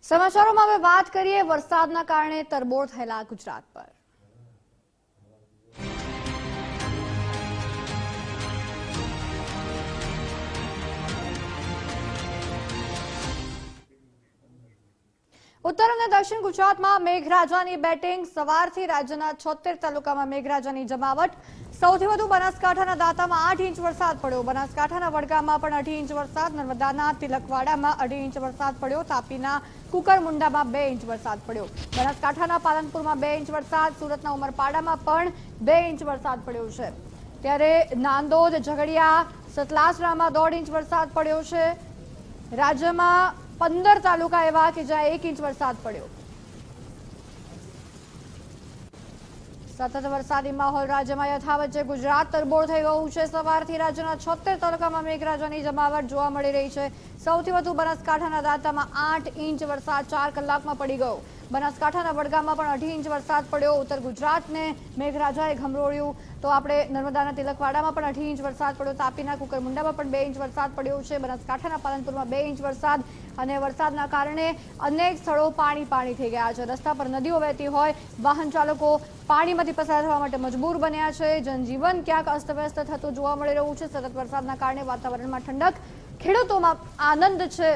સમાચારોમાં હવે વાત કરીએ વરસાદના કારણે તરબોળ થયેલા ગુજરાત પર। ઉત્તર અને દક્ષિણ ગુજરાતમાં મેઘરાજાની બેટિંગ। સવારથી રાજ્યના 76 તાલુકામાં મેઘરાજાની જમાવટ। સૌથી વધુ બનાસકાંઠાના દાંતામાં 8 ઇંચ વરસાદ પડ્યો। બનાસકાંઠાના વડગામમાં પણ 8 ઇંચ વરસાદ। નર્મદાના તિલકવાડામાં 8 ઇંચ વરસાદ પડ્યો। તાપીના કુકરમુંડામાં 2 ઇંચ વરસાદ પડ્યો। બનાસકાંઠાના પાલનપુરમાં 2 ઇંચ વરસાદ। સુરતના ઉમરપાડામાં પણ 2 ઇંચ વરસાદ પડ્યો છે। ત્યારે નાંદોદ, ઝઘડિયા, સતલાસરામાં 1.5 ઇંચ વરસાદ પડ્યો છે। રાજ્યમાં 15 તાલુકા એવા કે જ્યાં 1 ઇંચ વરસાદ પડ્યો। સતત વરસાદી માહોલ રાજ્યમાં યથાવત છે। ગુજરાત તરબોળ થઈ ગયું છે। સવારથી રાજ્યના 76 તાલુકામાં મેઘરાજાની જમાવટ જોવા મળી રહી છે। સૌથી વધુ બનાસકાંઠાના દાંતામાં 8 ઇંચ વરસાદ 4 કલાકમાં પડી ગયો। બનાસકાંઠાના વડગામમાં પણ 8 ઇંચ વરસાદ પડ્યો। ઉત્તર ગુજરાતને મેઘરાજાએ ઘમરોળ્યું તો આપણે નર્મદાના તિલકવાડામાં પણ 8 ઇંચ વરસાદ પડ્યો। તાપીના કુકરમુંડામાં પણ 2 ઇંચ વરસાદ પડ્યો છે। બનાસકાંઠાના પાલનપુરમાં 2 ઇંચ વરસાદ અને વરસાદના કારણે અનેક સ્થળો પાણી થઈ ગયા છે। રસ્તા પર નદીઓ વહેતી હોય, વાહન ચાલકો પાણીમાંથી પસાર થવા માટે મજબૂર બન્યા છે। જનજીવન ક્યાંક અસ્તવ્યસ્ત થતું જોવા મળી રહ્યું છે। સતત વરસાદના કારણે વાતાવરણમાં ઠંડક, ખેડૂતોમાં આનંદ છે।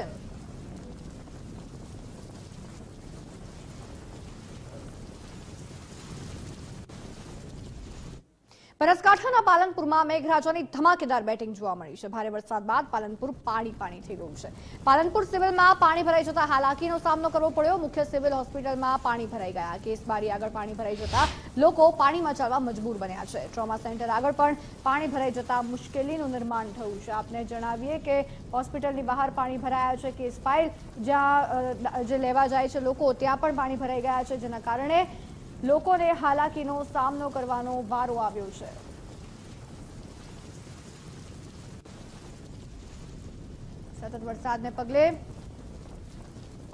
બનાસકાંઠાના પાલનપુરમાં મેઘરાજાની ધમાકેદાર બેટિંગ જોવા મળી છે। ભારે વરસાદ બાદ પાલનપુર પાણી થઈ ગયું છે। પાલનપુર સિવિલમાં પાણી ભરાઈ જતા હાલાકીનો સામનો કરવો પડ્યો। મુખ્ય સિવિલ હોસ્પિટલમાં પાણી ભરાઈ ગયા। કેસબારી આગળ પાણી ભરાઈ જતા લોકો પાણીમાં ચાલવા મજબૂર બન્યા છે। ટ્રોમા સેન્ટર આગળ પણ પાણી ભરાઈ જતા મુશ્કેલીનું નિર્માણ થયું છે। આપને જણાવીએ કે હોસ્પિટલની બહાર પાણી ભરાયા છે। કેસ ફાઇલ જ્યાં જે લેવા જાય છે લોકો, ત્યાં પણ પાણી ભરાઈ ગયા છે, જેના કારણે લોકોને હાલાકીનો સામનો કરવાનો વારો આવ્યો છે। સતત વરસાદને પગલે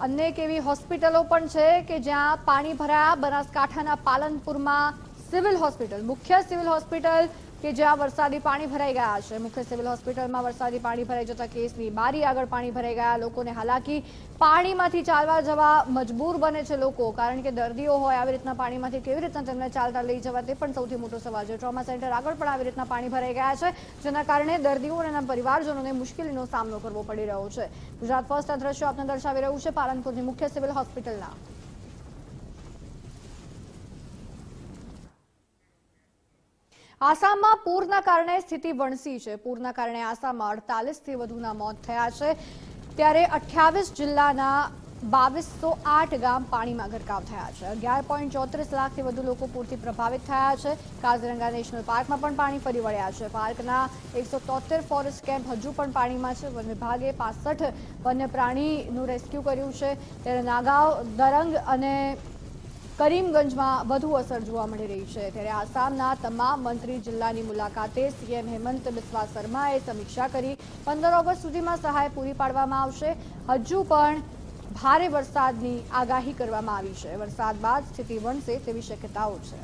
અનેક એવી હોસ્પિટલો પણ છે કે જ્યાં પાણી ભરાયા। બનાસકાંઠાના પાલનપુરમાં સિવિલ હોસ્પિટલ, મુખ્ય સિવિલ હોસ્પિટલ કે જ્યાં વરસાદી પાણી ભરાઈ ગયા છે। મુખ્ય સિવિલ હોસ્પિટલમાં વરસાદી પાણી ભરાઈ જતા કેસની બારી આગળ પાણી ભરાઈ ગયા। લોકોને હાલાકી, પાણીમાંથી ચાલવા જવા મજબૂર બને છે લોકો, કારણ કે દર્દીઓ હોય આવી રીતના પાણીમાંથી કેવી રીતના તેમને ચાલતા લઈ જવા તે પણ સૌથી મોટો સવાલ છે। ટ્રોમા સેન્ટર આગળ પણ આવી રીતના પાણી ભરાઈ ગયા છે, જેના કારણે દર્દીઓ અને એના પરિવારજનોને મુશ્કેલીનો સામનો કરવો પડી રહ્યો છે। ગુજરાત ફર્સ્ટના દ્રશ્યો આપને દર્શાવી રહ્યું છે પાલનપુરની મુખ્ય સિવિલ હોસ્પિટલના। આસામમાં પૂરના કારણે સ્થિતિ વણસી છે। પૂરના કારણે આસામમાં 48થી વધુના મોત થયા છે। ત્યારે 28 જિલ્લાના 2208 ગામ પાણીમાં ગરકાવ થયા છે। 11.34 લાખથી વધુ લોકો પૂરથી પ્રભાવિત થયા છે। કાઝીરંગા નેશનલ પાર્કમાં પણ પાણી ફરી વળ્યા છે। પાર્કના 173 ફોરેસ્ટ કેમ્પ હજુ પણ પાણીમાં છે। વન વિભાગે 65 વન્ય પ્રાણીનું રેસ્ક્યુ કર્યું છે। ત્યારે નાગાંવ, દરંગ અને કરીમગંજમાં વધુ અસર જોવા મળી રહી છે। ત્યારે આસામના તમામ મંત્રી જિલ્લાની મુલાકાતે સીએમ હેમંત બિસ્વા શર્માએ સમીક્ષા કરી। 15 ઓગસ્ટ સુધીમાં સહાય પૂરી પાડવામાં આવશે। હજુ પણ ભારે વરસાદની આગાહી કરવામાં આવી છે। વરસાદ બાદ સ્થિતિ વણસે તેવી શક્યતાઓ છે।